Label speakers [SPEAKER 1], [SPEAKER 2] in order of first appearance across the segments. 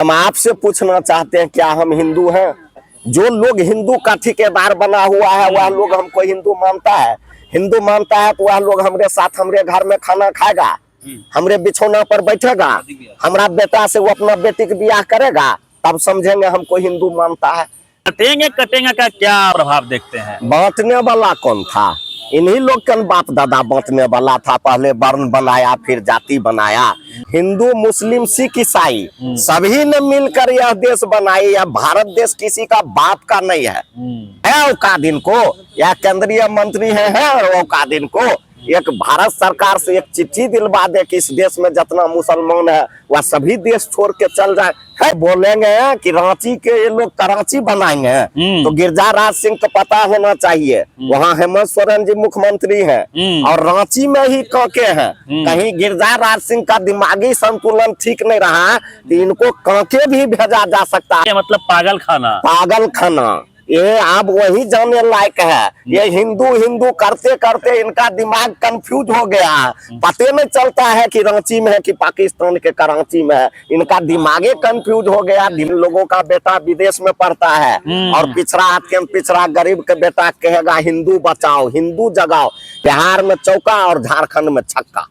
[SPEAKER 1] हम आपसे पूछना चाहते हैं, क्या हम हिंदू हैं? जो लोग हिंदू का ठेकेदार बना हुआ है वह लोग हमको हिंदू मानता है। हिंदू मानता है तो वह लोग हमरे साथ हमरे घर में खाना खाएगा, हमरे बिछौना पर बैठेगा, हमारा बेटा से वो अपना बेटी के ब्याह करेगा, तब समझेंगे हमको हिंदू मानता है।
[SPEAKER 2] कटेंगे कटेंगे का क्या प्रभाव देखते हैं?
[SPEAKER 1] बांटने वाला कौन था? इन्हीं लोग का बाप दादा बांटने वाला था। पहले वर्ण बनाया, फिर जाति बनाया। हिंदू मुस्लिम सिख ईसाई सभी ने मिलकर यह देश बनाई। यह भारत देश किसी का बाप का नहीं है औकात इनको। यह केंद्रीय मंत्री है औकात इनको। एक भारत सरकार से एक चिट्ठी दिलवा दे कि इस देश में जितना मुसलमान है वह सभी देश छोड़ के चल जाए। है बोलेंगे कि रांची के ये लोग कराची बनाएंगे, तो गिरिजाराज सिंह को पता होना चाहिए। वहाँ हेमंत सोरेन जी मुख्यमंत्री हैं और रांची में ही कांके हैं। कहीं गिरिजाराज सिंह का दिमागी संतुलन ठीक नहीं रहा तो इनको कांके भी भेजा जा सकता है।
[SPEAKER 2] मतलब पागल खाना,
[SPEAKER 1] पागल खाना ये आप वही जाने लायक है। ये हिंदू हिंदू करते करते इनका दिमाग कंफ्यूज हो गया। पते नहीं चलता है कि रांची में है कि पाकिस्तान के कराची में है। इनका दिमागे कंफ्यूज हो गया। जिन लोगों का बेटा विदेश में पढ़ता है और पिछड़ा अत्यंत पिछड़ा गरीब के बेटा कहेगा हिंदू बचाओ हिंदू जगाओ, बिहार में चौका और झारखंड में छक्का।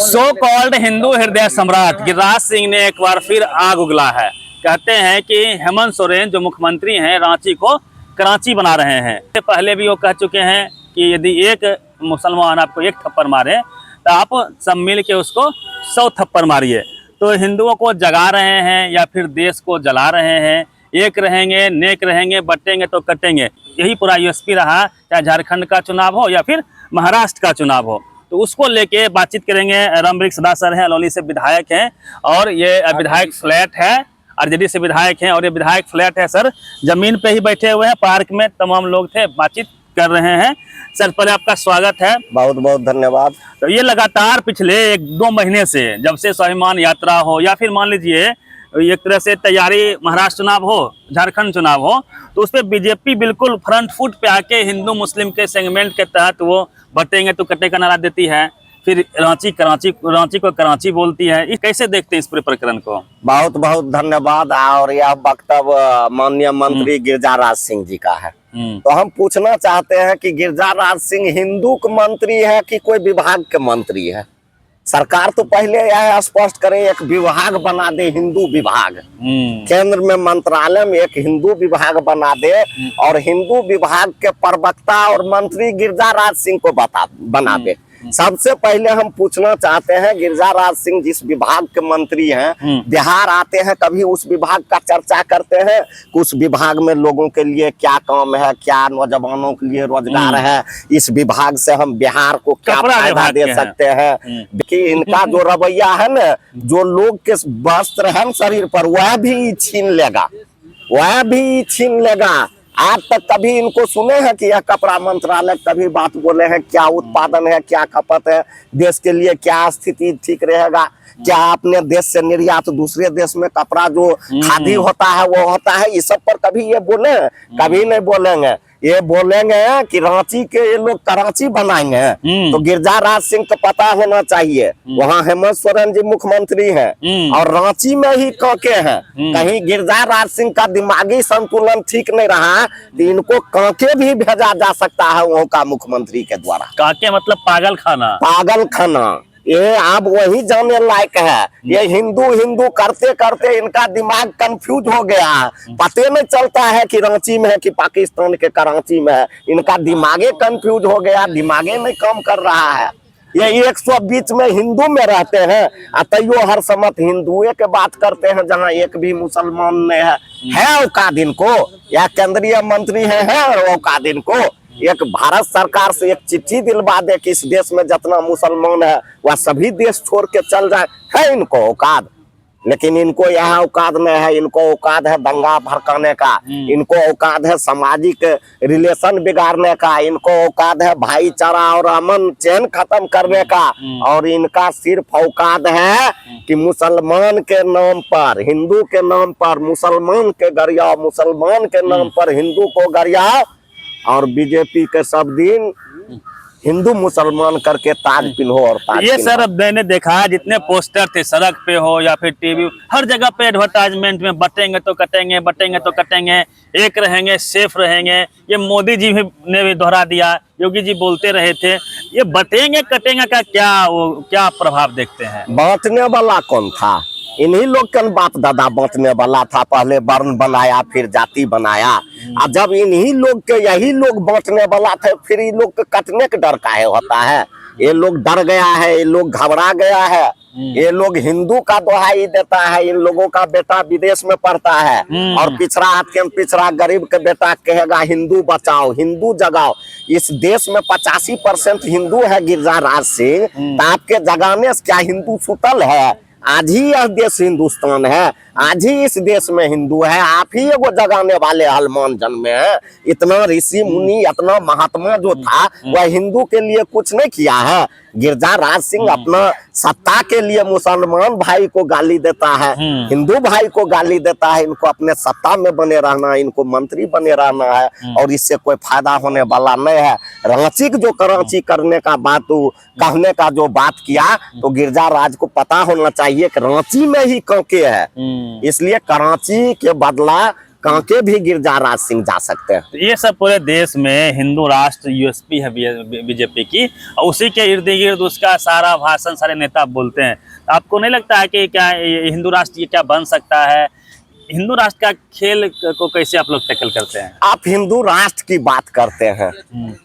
[SPEAKER 2] सो कॉल्ड हिंदू हृदय सम्राट गिरिराज सिंह ने एक बार फिर आग उगला है। कहते हैं कि हेमंत सोरेन जो मुख्यमंत्री हैं रांची को कराची बना रहे हैं। पहले भी वो कह चुके हैं कि यदि एक मुसलमान आपको एक थप्पड़ मारे तो आप सब मिल के उसको 100 थप्पड़ मारिए। तो हिंदुओं को जगा रहे हैं या फिर देश को जला रहे हैं। एक रहेंगे नेक रहेंगे, बटेंगे तो कटेंगे। यही पूरा यूएसपी रहा, चाहे झारखंड का चुनाव हो या फिर महाराष्ट्र का चुनाव हो। तो उसको लेके बातचीत करेंगे। रामवृक्ष सदा सर हैं, अलौली से विधायक हैं और ये विधायक फ्लैट है, आरजेडी से विधायक हैं और ये विधायक फ्लैट है। सर जमीन पे ही बैठे हुए हैं, पार्क में तमाम लोग थे, बातचीत कर रहे हैं। सर पहले आपका स्वागत है।
[SPEAKER 1] बहुत बहुत धन्यवाद।
[SPEAKER 2] तो ये लगातार पिछले 1-2 महीने से जब से स्वाभिमान यात्रा हो या फिर मान लीजिए एक तरह से तैयारी महाराष्ट्र चुनाव हो, झारखंड चुनाव हो, तो उस पर बीजेपी बिल्कुल फ्रंट फुट पे आके हिंदू मुस्लिम के सेगमेंट के तहत वो बटेंगे तो कटे का नारा देती है। फिर रांची को कराची बोलती है। ये कैसे देखते हैं इस पूरे प्रकरण को?
[SPEAKER 1] बहुत बहुत धन्यवाद। और यह वक्तव्य माननीय मंत्री गिरिजाराज सिंह जी का है। तो हम पूछना चाहते हैं कि गिरिजाराज सिंह हिंदू के मंत्री है कि कोई विभाग के मंत्री है? सरकार तो पहले यह स्पष्ट करे, एक विभाग बना दे, हिंदू विभाग। केंद्र में मंत्रालय में एक हिंदू विभाग बना दे और हिंदू विभाग के प्रवक्ता और मंत्री गिरिजाराज सिंह को बना दे। सबसे पहले हम पूछना चाहते हैं, गिरिजाराज सिंह जिस विभाग के मंत्री हैं, बिहार आते हैं, कभी उस विभाग का चर्चा करते हैं? उस विभाग में लोगों के लिए क्या काम है, क्या नौजवानों के लिए रोजगार है, इस विभाग से हम बिहार को क्या फायदा दे सकते हैं? कि इनका जो रवैया है ना, जो लोग के वस्त्र है शरीर पर वह भी छीन लेगा, वह भी छीन लेगा। आज तक कभी इनको सुने हैं कि यह कपड़ा मंत्रालय कभी बात बोले हैं? क्या उत्पादन है, क्या खपत है, देश के लिए क्या स्थिति ठीक रहेगा, क्या अपने देश से निर्यात दूसरे देश में कपड़ा जो खादी होता है वो होता है, इस सब पर कभी ये बोले? कभी नहीं बोलेंगे। ये बोलेंगे कि रांची के ये लोग कराची बनाएंगे, तो गिरिजाराज सिंह को पता होना चाहिए। वहाँ हेमंत सोरेन जी मुख्यमंत्री हैं और रांची में ही कांके हैं। कहीं गिरिजाराज सिंह का दिमागी संतुलन ठीक नहीं रहा तो इनको कांके भी भेजा जा सकता है वहाँ का मुख्यमंत्री के द्वारा।
[SPEAKER 2] कांके मतलब पागल खाना,
[SPEAKER 1] पागल खाना ये आप वही जाने लायक है। ये हिंदू हिंदू करते करते इनका दिमाग कंफ्यूज हो गया। पते नहीं चलता है कि रांची में है कि पाकिस्तान के कराची में है। इनका दिमागे कंफ्यूज हो गया, दिमागे नहीं काम कर रहा है। ये 120 में हिंदू में रहते हैं, अतयो हर समय हिंदुए के बात करते हैं जहाँ एक भी मुसलमान नहीं है औकात इनको। यह केंद्रीय मंत्री है औकात इनको। एक भारत सरकार से एक चिट्ठी दिलवा दे कि इस देश में जितना मुसलमान है वह सभी देश छोड़ के चल जाए। है इनको औकात? लेकिन इनको यह औकात नहीं है। इनको औकात है दंगा भड़काने का, इनको औकात है सामाजिक रिलेशन बिगाड़ने का, इनको औकात है भाईचारा और अमन चैन खत्म करने का। और इनका सिर्फ औकात है कि मुसलमान के नाम पर, हिंदू के नाम पर मुसलमान के गरियाओ, मुसलमान के नाम पर हिंदू को गरियाओ। और बीजेपी के सब दिन हिंदू मुसलमान करके ताज पिन्हो और ताज
[SPEAKER 2] ये
[SPEAKER 1] पिन्हो।
[SPEAKER 2] सर अब मैंने देखा है जितने पोस्टर थे सड़क पे हो या फिर टीवी, हर जगह पे एडवर्टाइजमेंट में बटेंगे तो कटेंगे, बटेंगे तो कटेंगे, एक रहेंगे सेफ रहेंगे। ये मोदी जी ने भी दोहरा दिया, योगी जी बोलते रहे थे। ये बटेंगे कटेंगे का क्या प्रभाव देखते हैं?
[SPEAKER 1] बांटने वाला कौन था? इन्हीं लोग का बाप दादा बांटने वाला था। पहले वर्ण बनाया, फिर जाति बनाया। और जब इन्हीं लोग के यही लोग बांटने वाला थे, फिर इन लोग के कटने के डर काहे होता है? ये लोग डर गया है, ये लोग घबरा गया है। ये लोग हिंदू का दुहाई देता है। इन लोगों का बेटा विदेश में पढ़ता है और पिछड़ा अत्यंत पिछड़ा गरीब के बेटा कहेगा हिंदू बचाओ, हिंदू जगाओ। इस देश में 85% हिंदू है गिरिजाराज सिंह, तो आपके जगाने से क्या हिंदू सुतल है? आज ही यह देश हिंदुस्तान है, आज ही इस देश में हिंदू है। आप ही एगो जगाने वाले हनुमान जन्मे हैं। इतना ऋषि मुनि, इतना महात्मा जो था वह हिंदू के लिए कुछ नहीं किया है। गिरिजाराज सिंह अपना सत्ता के लिए मुसलमान भाई को गाली देता है, हिंदू भाई को गाली देता है। इनको अपने सत्ता में बने रहना है, इनको मंत्री बने रहना है, और इससे कोई फायदा होने वाला नहीं है। रांची जो कराची करने का बात, कहने का जो बात किया, तो गिरिजाराज को पता होना चाहिए कि रांची में ही कांके है, इसलिए कराची के बदला कांके भी गिरिजाराज सिंह जा सकते हैं।
[SPEAKER 2] ये सब पूरे देश में हिंदू राष्ट्र यूएसपी है बीजेपी की, और उसी के इर्द गिर्द उसका सारा भाषण सारे नेता बोलते हैं। आपको नहीं लगता है कि क्या हिंदू राष्ट्र ये क्या बन सकता है? हिंदू राष्ट्र का खेल को कैसे आप लोग टैकल करते हैं?
[SPEAKER 1] आप हिंदू राष्ट्र की बात करते हैं,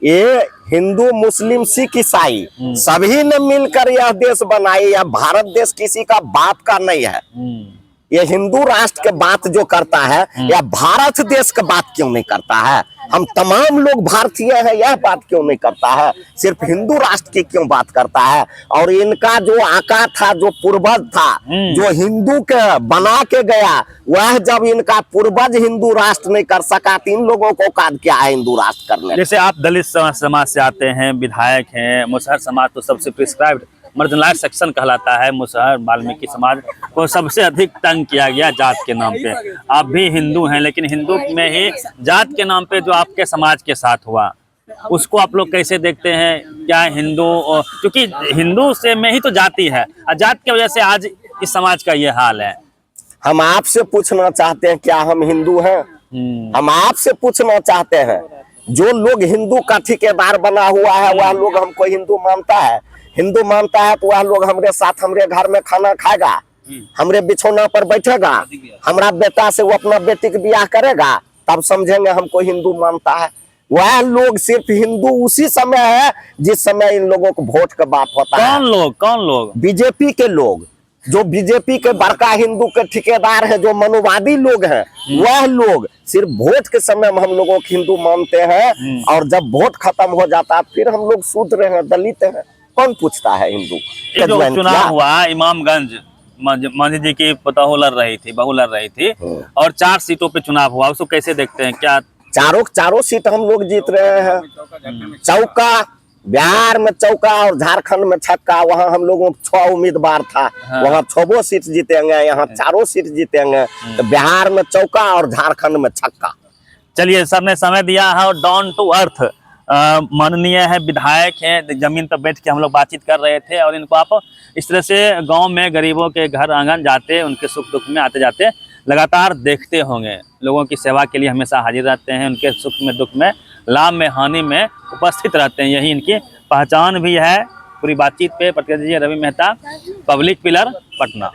[SPEAKER 1] ये हिंदू मुस्लिम सिख ईसाई सभी ने मिलकर यह देश बनाई। यह भारत देश किसी का बाप का नहीं है। ये हिंदू राष्ट्र के बात जो करता है, या भारत देश का बात क्यों नहीं करता है? हम तमाम लोग भारतीय हैं, यह बात क्यों नहीं करता है? सिर्फ हिंदू राष्ट्र की क्यों बात करता है? और इनका जो आका था, जो पूर्वज था, जो हिंदू के बना के गया, वह जब इनका पूर्वज हिंदू राष्ट्र नहीं कर सका, तो इन लोगों को औकात क्या है हिंदू राष्ट्र करने?
[SPEAKER 2] जैसे आप दलित समाज से आते हैं, विधायक हैं, मुसहर समाज तो सबसे प्रिस्क्राइब्ड मार्जिनलाइज सेक्शन कहलाता है। मुसहर वाल्मीकि समाज को सबसे अधिक तंग किया गया जात के नाम पे। आप भी हिंदू हैं, लेकिन हिंदू में ही जात के नाम पे जो आपके समाज के साथ हुआ, उसको आप लोग कैसे देखते हैं? क्या हिंदू, क्योंकि हिंदू से में ही तो जाति है, और जात की वजह से आज इस समाज का ये हाल है।
[SPEAKER 1] हम आपसे पूछना चाहते हैं, क्या हम हिंदू हैं? हम आपसे पूछना चाहते हैं, जो लोग हिंदू का ठेकेदार बना हुआ है, वह लोग हमको हिंदू मानता है? हिंदू मानता है तो वह लोग हमरे साथ हमरे घर में खाना खाएगा, हमरे बिछौना पर बैठेगा, हमारा बेटा से वो अपना बेटी के ब्याह करेगा, तब समझेंगे हमको हिंदू मानता है। वह लोग सिर्फ हिंदू उसी समय है जिस समय इन लोगों को वोट का बात होता है।
[SPEAKER 2] कौन लोग?
[SPEAKER 1] बीजेपी के लोग, जो बीजेपी के बड़का हिंदू के ठेकेदार है, जो मनुवादी लोग हैं, वह लोग सिर्फ वोट के समय में हम लोगों को हिंदू मानते हैं, और जब वोट खत्म हो जाता है फिर हम लोग शूद्र हैं, दलित हैं। कौन पूछता है हिंदू?
[SPEAKER 2] जो चुनाव हुआ इमामगंज, मांझी जी की बहू लड़ रही थी, और 4 सीटों पे चुनाव हुआ, उसको कैसे देखते हैं? क्या
[SPEAKER 1] चारों सीट हम लोग जीत रहे हैं? चौका, बिहार में चौका और झारखंड में छक्का। वहाँ हम लोगों को 6 उम्मीदवार था, वहाँ 6 सीट जीतेंगे, यहाँ 4 सीट जीतेंगे। तो बिहार में चौका और झारखंड में छक्का।
[SPEAKER 2] चलिए, सर ने समय दिया है, और डाउन टू अर्थ माननीय है, विधायक हैं, जमीन पर बैठ के हम लोग बातचीत कर रहे थे। और इनको आप इस तरह से गांव में गरीबों के घर आंगन जाते, उनके सुख दुख में आते जाते लगातार देखते होंगे। लोगों की सेवा के लिए हमेशा हाजिर रहते हैं, उनके सुख में दुख में, लाभ में हानि में उपस्थित रहते हैं। यही इनकी पहचान भी है। पूरी बातचीत पे प्रतिनिधि रवि मेहता, पब्लिक पिलर, पटना।